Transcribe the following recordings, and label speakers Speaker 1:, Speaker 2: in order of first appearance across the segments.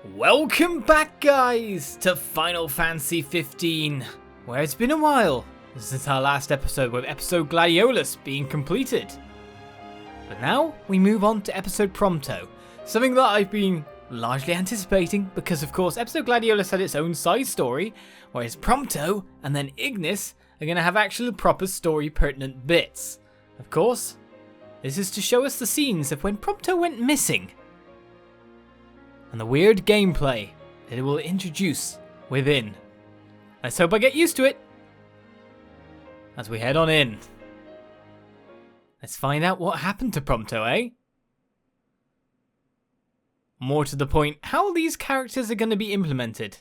Speaker 1: Welcome back, guys, to Final Fantasy 15, where it's been a while since our last episode with episode Gladiolus being completed. But now we move on to episode Prompto, something that I've been largely anticipating because of course episode Gladiolus had its own side story, whereas Prompto and then Ignis are going to have actual proper story pertinent bits. Of course, this is to show us the scenes of when Prompto went missing and the weird gameplay that it will introduce within. Let's hope I get used to it as we head on in. Let's find out what happened to Prompto, eh? More to the point, how these characters are going to be implemented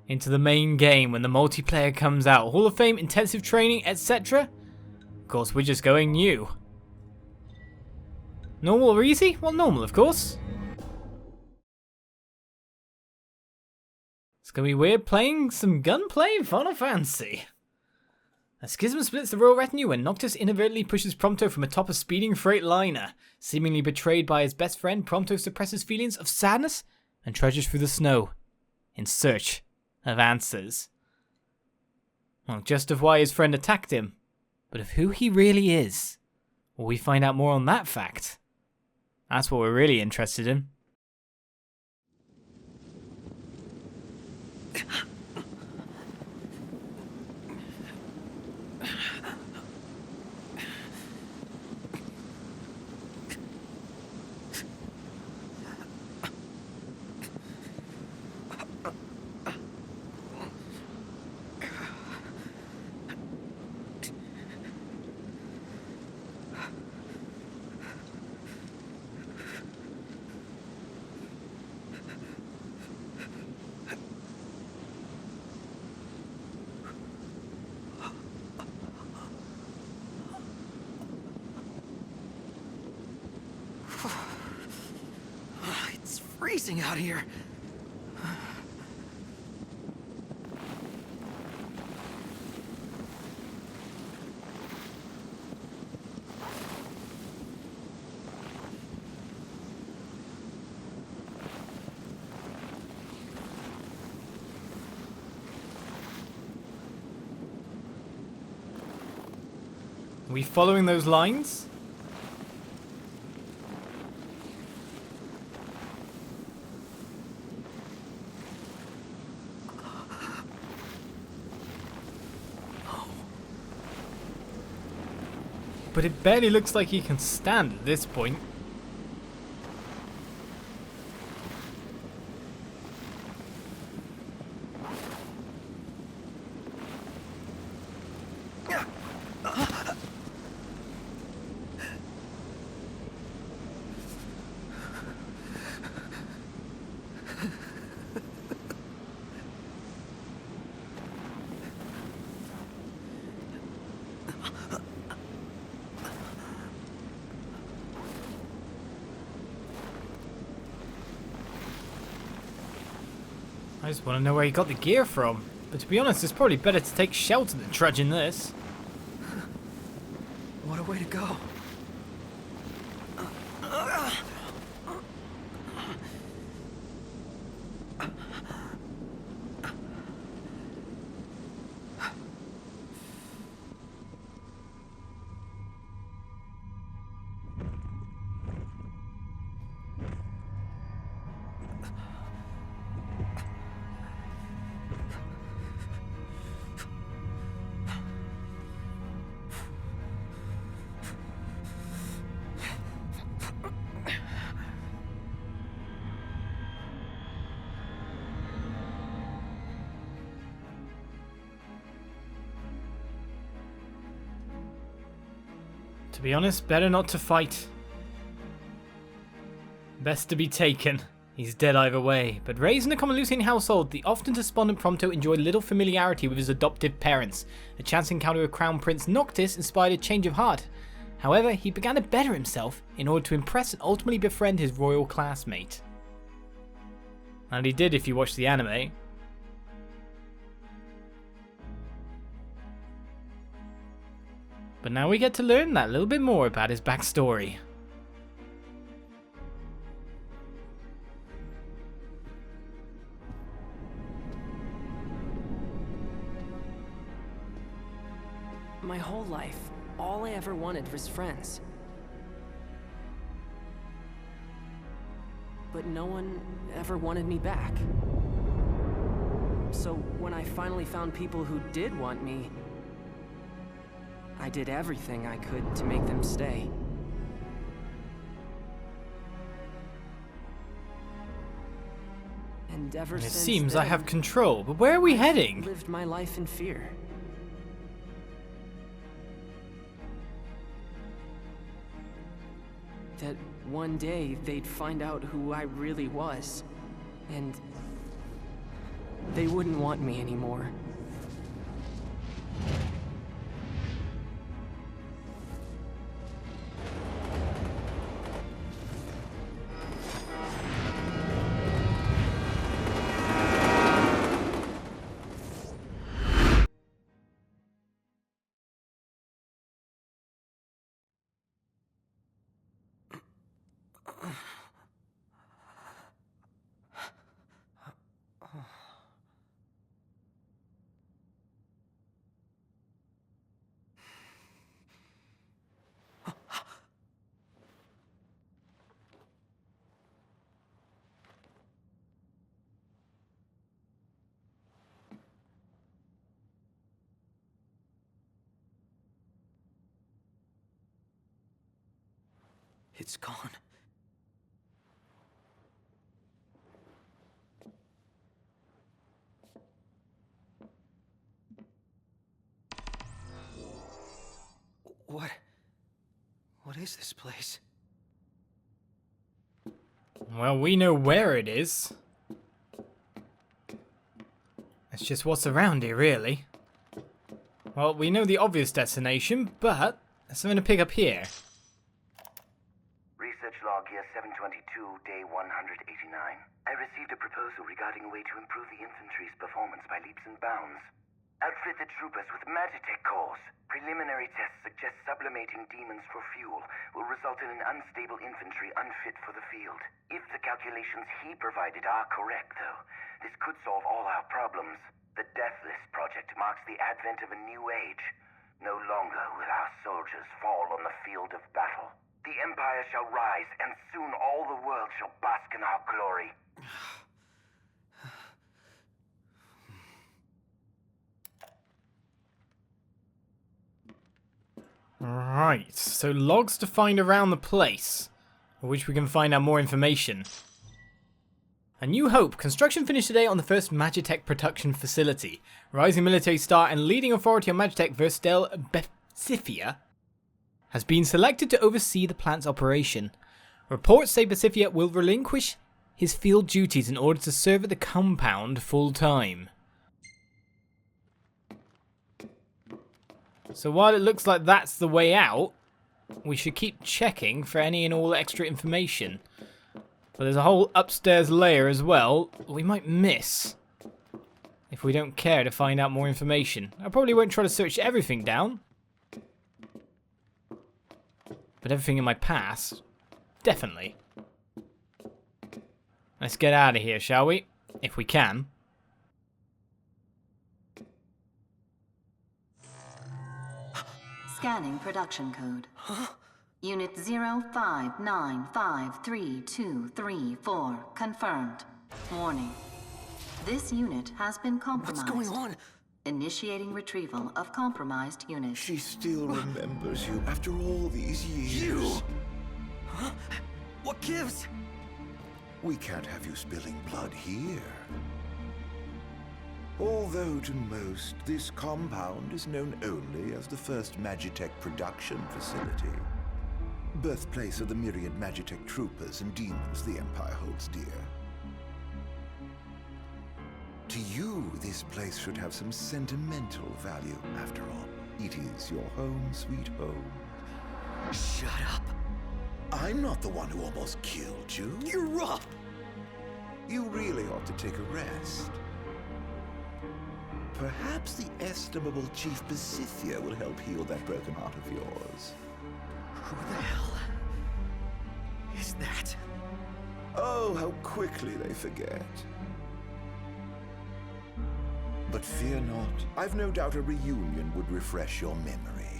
Speaker 1: into the main game when the multiplayer comes out. Hall of Fame, intensive training, etc. Of course, we're just going new. Normal or easy? Well, normal, of course. It's gonna be weird playing some gunplay in Final Fantasy. A schism splits the royal retinue when Noctis inadvertently pushes Prompto from atop a speeding freight liner. Seemingly betrayed by his best friend, Prompto suppresses feelings of sadness and trudges through the snow in search of answers. Not just of why his friend attacked him, but of who he really is. Will we find out more on that fact? That's what we're really interested in.
Speaker 2: It's freezing out here.
Speaker 1: Are we following those lines? But it barely looks like he can stand at this point. I just want to know where he got the gear from. But to be honest, it's probably better to take shelter than trudge in this.
Speaker 2: What a way to go.
Speaker 1: To be honest, better not to fight. Best to be taken. He's dead either way. But raised in a common Lucian household, the often despondent Prompto enjoyed little familiarity with his adoptive parents. A chance encounter with Crown Prince Noctis inspired a change of heart. However, he began to better himself in order to impress and ultimately befriend his royal classmate. And he did if you watch the anime. But now we get to learn that little bit more about his backstory.
Speaker 2: My whole life, all I ever wanted was friends. But no one ever wanted me back. So when I finally found people who did want me, I did everything I could to make them stay. And ever
Speaker 1: It
Speaker 2: since
Speaker 1: seems
Speaker 2: then,
Speaker 1: I have control, but where are we heading?
Speaker 2: lived my life in fear. That one day they'd find out who I really was, and they wouldn't want me anymore. It's gone. What is this place?
Speaker 1: Well, we know where it is. It's just what's around here, really. Well, we know the obvious destination, but there's something to pick up here.
Speaker 3: Research log year 722, day 189. I received a proposal regarding a way to improve the infantry's performance by leaps and bounds. Outfit the troopers with magitech cores. Preliminary tests suggest sublimating demons for fuel will result in an unstable infantry unfit for the field. If the calculations he provided are correct, though, this could solve all our problems. The Deathless Project marks the advent of a new age. No longer will our soldiers fall on the field of battle. The Empire shall rise, and soon all the world shall bask in our glory.
Speaker 1: Right, so logs to find around the place, of which we can find out more information. A New Hope. Construction finished today on the first Magitech production facility. Rising military star and leading authority on Magitech, Verstel Bethifia, has been selected to oversee the plant's operation. Reports say Bethifia will relinquish his field duties in order to serve at the compound full-time. So while it looks like that's the way out, we should keep checking for any and all extra information. But there's a whole upstairs layer as well we might miss if we don't care to find out more information. I probably won't try to search everything down, but everything in my past, definitely. Let's get out of here, shall we? If we can.
Speaker 4: Scanning production code. Unit 05953234 confirmed. Warning. This unit has been compromised.
Speaker 2: What's going on?
Speaker 4: Initiating retrieval of compromised unit.
Speaker 5: She still remembers you after all these years.
Speaker 2: You? Huh? What gives?
Speaker 5: We can't have you spilling blood here. Although to most, this compound is known only as the first Magitech production facility. Birthplace of the myriad Magitech troopers and demons the Empire holds dear. To you, this place should have some sentimental value. After all, it is your home, sweet home.
Speaker 2: Shut up.
Speaker 5: I'm not the one who almost killed you.
Speaker 2: You're rough.
Speaker 5: You really ought to take a rest. Perhaps the estimable Chief Bethifia will help heal that broken heart of yours.
Speaker 2: Who the hell is that?
Speaker 5: Oh, how quickly they forget. But fear not. I've no doubt a reunion would refresh your memory.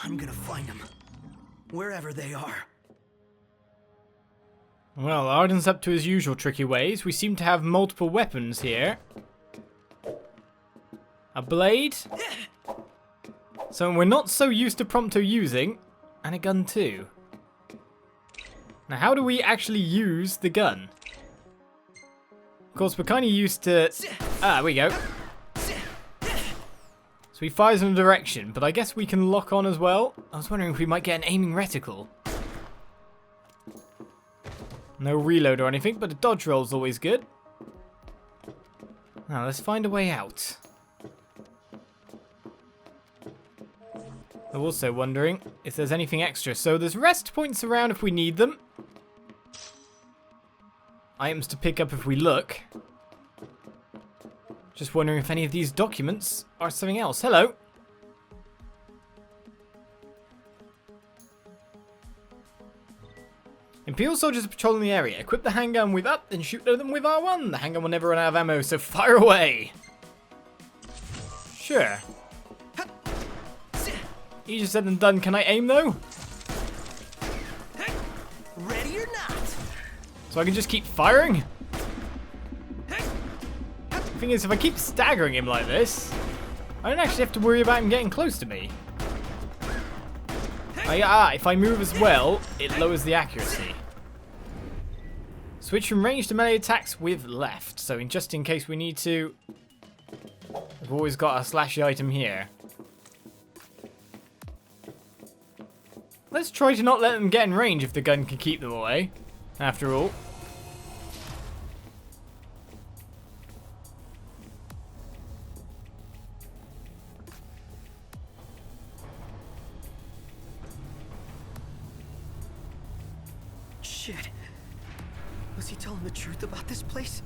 Speaker 6: I'm gonna find them. Wherever they are.
Speaker 1: Well, Ardyn's up to his usual tricky ways. We seem to have multiple weapons here. A blade. Something we're not so used to Prompto using. And a gun too. Now, how do we actually use the gun? Of course, we're kind of used to... Ah, there we go. So he fires in a direction, but I guess we can lock on as well. I was wondering if we might get an aiming reticle. No reload or anything, but a dodge roll is always good. Now, let's find a way out. I'm also wondering if there's anything extra. So there's rest points around if we need them. Items to pick up if we look. Just wondering if any of these documents are something else. Hello. Imperial soldiers are patrolling the area. Equip the handgun with up and shoot at them with R1. The handgun will never run out of ammo, so fire away. Sure. Easier said than done. Can I aim though?
Speaker 6: Ready or not?
Speaker 1: So I can just keep firing? The thing is, if I keep staggering him like this, I don't actually have to worry about him getting close to me. If I move as well, it lowers the accuracy. Switch from range to melee attacks with left. So just in case we need to, we've always got a slashy item here. Let's try to not let them get in range if the gun can keep them away, after all.
Speaker 6: Shit. Was he telling the truth about this place?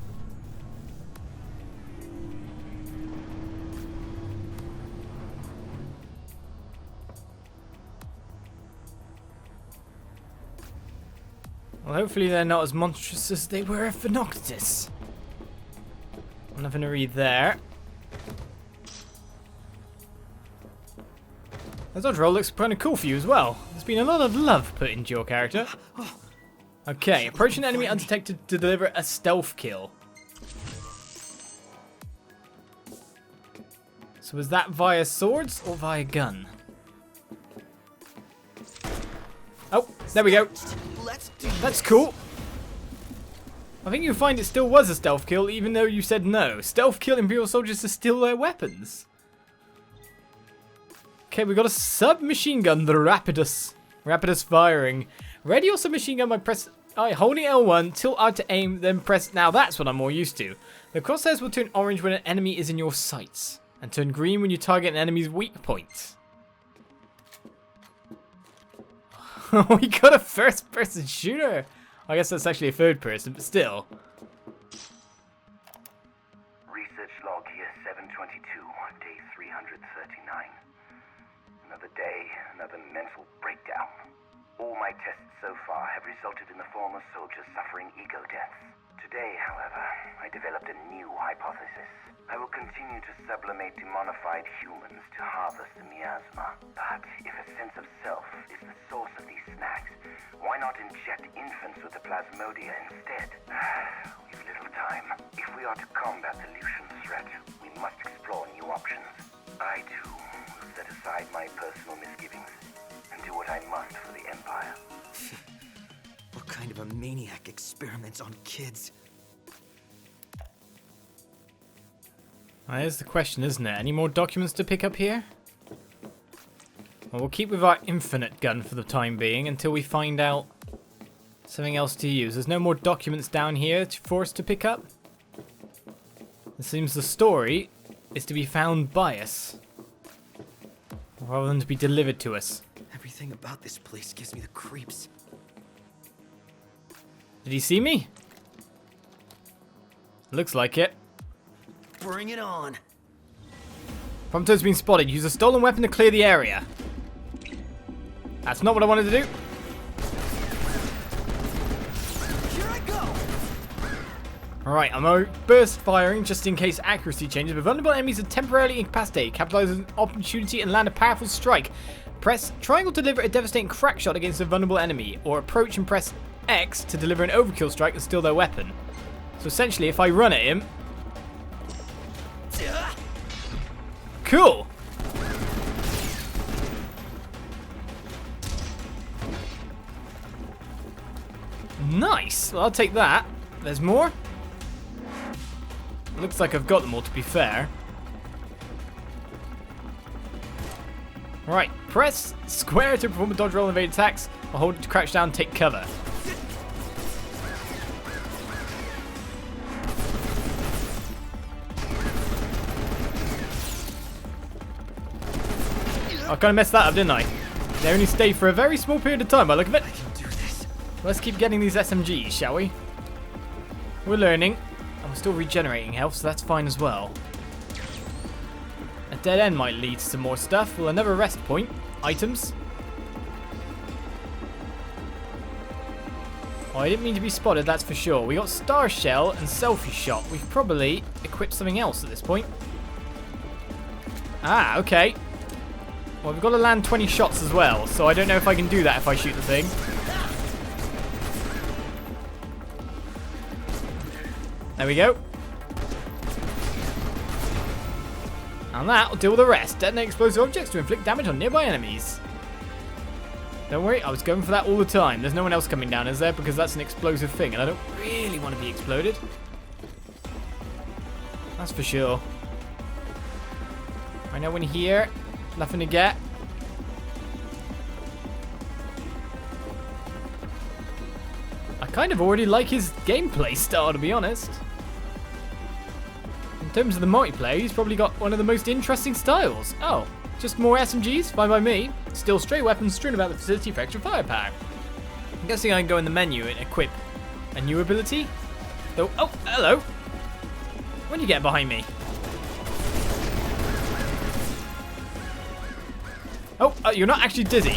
Speaker 1: Well, hopefully they're not as monstrous as they were for Noctis. Nothing to read there. The dodge roll looks kind of cool for you as well. There's been a lot of love put into your character. Okay, approach an enemy undetected to deliver a stealth kill. So was that via swords or via gun? Oh, there we go. That's cool. I think you'll find it still was a stealth kill, even though you said no. Stealth kill Imperial soldiers to steal their weapons. Okay, we got a submachine gun, the Rapidus. Rapidus firing. Ready your submachine gun by holding L1, tilt R to aim, then press... Now that's what I'm more used to. The crosshairs will turn orange when an enemy is in your sights, and turn green when you target an enemy's weak point. We got a first-person shooter. I guess that's actually a third person, but still.
Speaker 3: Research log here, 722, day 339. Another day, another mental breakdown. All my tests so far have resulted in the former soldiers suffering ego deaths. Today, however, I developed a new hypothesis. I will continue to sublimate demonified humans to harvest the miasma. But if a sense of self is the source of these snacks, why not inject infants with the plasmodia instead? We've little time. If we are to combat the Lucian threat, we must explore new options. I, too, will set aside my personal misgivings and do what I must for the Empire.
Speaker 6: What kind of a maniac experiments on kids?
Speaker 1: Well, there's the question, isn't it? Any more documents to pick up here? Well, we'll keep with our infinite gun for the time being until we find out something else to use. There's no more documents down here for us to pick up. It seems the story is to be found by us, rather than to be delivered to us.
Speaker 6: Everything about this place gives me the creeps.
Speaker 1: Did he see me? Looks like it.
Speaker 6: Bring it on.
Speaker 1: Prompto's been spotted. Use a stolen weapon to clear the area. That's not what I wanted to do.
Speaker 6: Here I go.
Speaker 1: Alright, I'm burst firing just in case accuracy changes, but vulnerable enemies are temporarily incapacitated. Capitalize on an opportunity and land a powerful strike. Press triangle to deliver a devastating crack shot against a vulnerable enemy, or approach and press X to deliver an overkill strike and steal their weapon. So essentially, if I run at him... Cool! Nice! Well, I'll take that. There's more? Looks like I've got them all, to be fair. Right, press square to perform a dodge roll and evade attacks, or hold it to crouch down and take cover. I kind of messed that up, didn't I? They only stay for a very small period of time by the look of it.
Speaker 6: I can do this.
Speaker 1: Let's keep getting these SMGs, shall we? We're learning, and we're still regenerating health, so that's fine as well. A dead end might lead to some more stuff. Well, another rest point. Items. Oh, I didn't mean to be spotted, that's for sure. We got Star Shell and Selfie Shot. We've probably equipped something else at this point. Ah, okay. Well, we've got to land 20 shots as well, so I don't know if I can do that if I shoot the thing. There we go. And that will deal with the rest. Detonate explosive objects to inflict damage on nearby enemies. Don't worry, I was going for that all the time. There's no one else coming down, is there? Because that's an explosive thing, and I don't really want to be exploded. That's for sure. I know in here. Nothing to get. I kind of already like his gameplay style, to be honest. In terms of the multiplayer, he's probably got one of the most interesting styles. Oh, just more SMGs? Fine by me. Still stray weapons strewn about the facility for extra firepower. I'm guessing I can go in the menu and equip a new ability. Oh, hello. When you get behind me? Oh, you're not actually dizzy.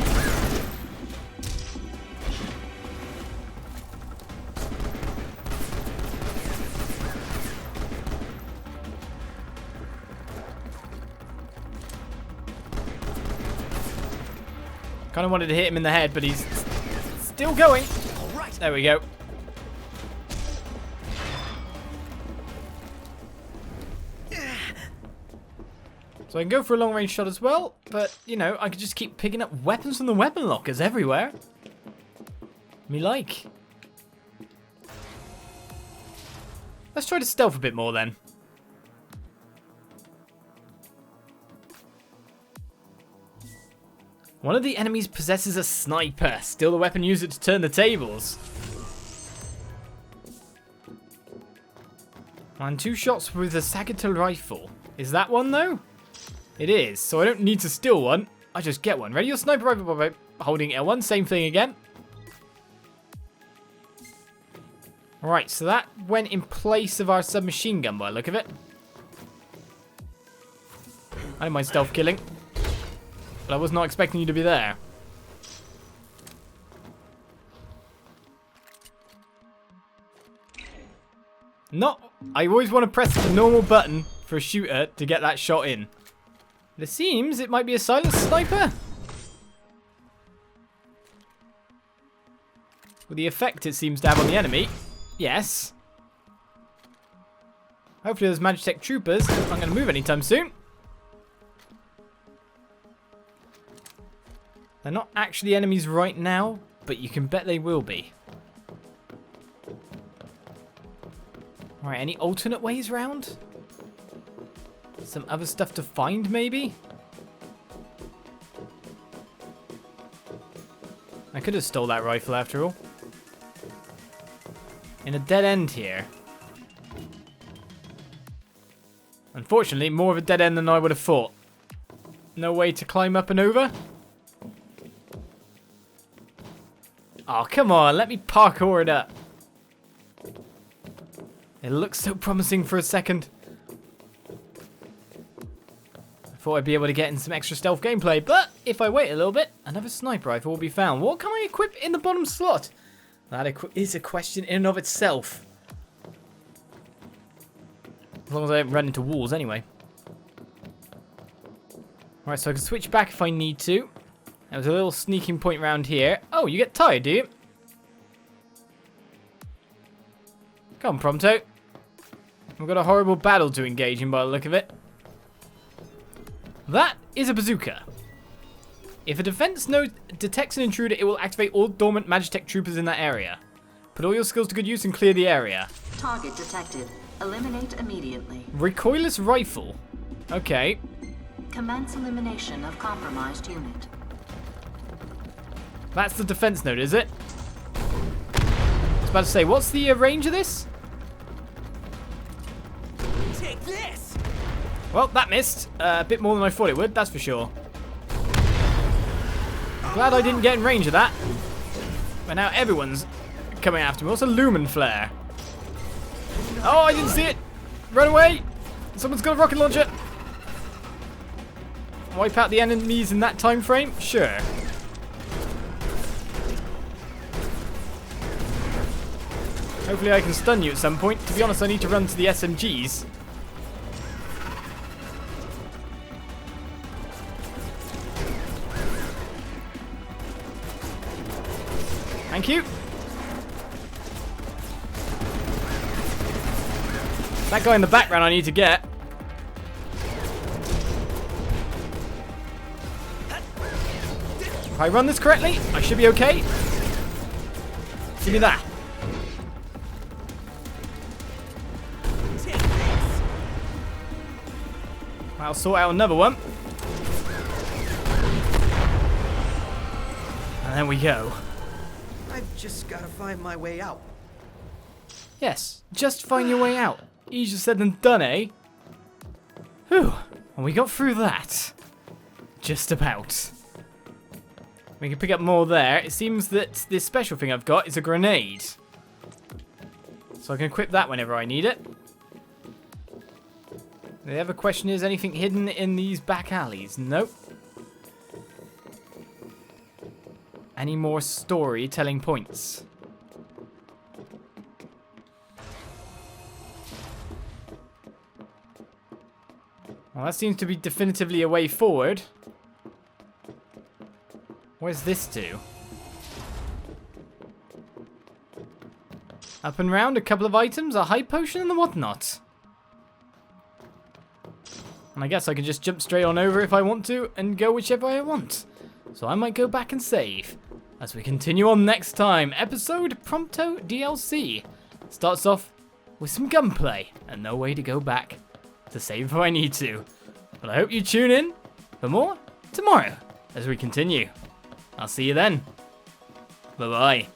Speaker 1: Kind of wanted to hit him in the head, but he's still going.
Speaker 6: All right.
Speaker 1: There we go. So I can go for a long range shot as well, but, you know, I could just keep picking up weapons from the weapon lockers everywhere. Me like. Let's try to stealth a bit more then. One of the enemies possesses a sniper. Steal the weapon, use it to turn the tables. And 2 shots with a Sagittal rifle. Is that one though? It is, so I don't need to steal one. I just get one. Ready your sniper rifle by holding L1. Same thing again. Alright, so that went in place of our submachine gun by the look of it. I don't mind stealth killing. But I was not expecting you to be there. I always want to press the normal button for a shooter to get that shot in. It seems it might be a silent sniper. With the effect it seems to have on the enemy. Yes. Hopefully those Magitech troopers aren't going to move anytime soon. They're not actually enemies right now, but you can bet they will be. Alright, any alternate ways round? Some other stuff to find, maybe? I could have stole that rifle after all. In a dead end here. Unfortunately, more of a dead end than I would have thought. No way to climb up and over? Oh, come on, let me parkour it up. It looks so promising for a second. I thought I'd be able to get in some extra stealth gameplay, but if I wait a little bit, another sniper rifle will be found. What can I equip in the bottom slot? That is a question in and of itself. As long as I don't run into walls anyway. Alright, so I can switch back if I need to. There was a little sneaking point around here. Oh, you get tired, do you? Come on, Prompto. We've got a horrible battle to engage in by the look of it. That is a bazooka. If a defense node detects an intruder, it will activate all dormant Magitech troopers in that area. Put all your skills to good use and clear the area.
Speaker 4: Target detected. Eliminate immediately.
Speaker 1: Recoilless rifle. Okay.
Speaker 4: Commence elimination of compromised unit.
Speaker 1: That's the defense node, is it? I was about to say, what's the range of this?
Speaker 6: Take this!
Speaker 1: Well, that missed. A bit more than I thought it would, that's for sure. Glad I didn't get in range of that. But now everyone's coming after me. What's a lumen flare? Oh, I didn't see it. Run away. Someone's got a rocket launcher. Wipe out the enemies in that time frame? Sure. Hopefully I can stun you at some point. To be honest, I need to run to the SMGs. Thank you. That guy in the background I need to get. If I run this correctly, I should be okay. Give me that. I'll sort out another one. And there we go.
Speaker 6: I've just gotta find my way out.
Speaker 1: Yes, just find your way out. Easier said than done, eh? Whew, and we got through that. Just about. We can pick up more there. It seems that this special thing I've got is a grenade. So I can equip that whenever I need it. The other question is, anything hidden in these back alleys? Nope. Any more storytelling points? Well, that seems to be definitively a way forward. Where's this to? Up and round, a couple of items, a high potion and the whatnot. And I guess I can just jump straight on over if I want to and go whichever way I want. So I might go back and save. As we continue on next time, episode Prompto DLC. Starts off with some gunplay and no way to go back to save if I need to. But I hope you tune in for more tomorrow as we continue. I'll see you then. Bye-bye.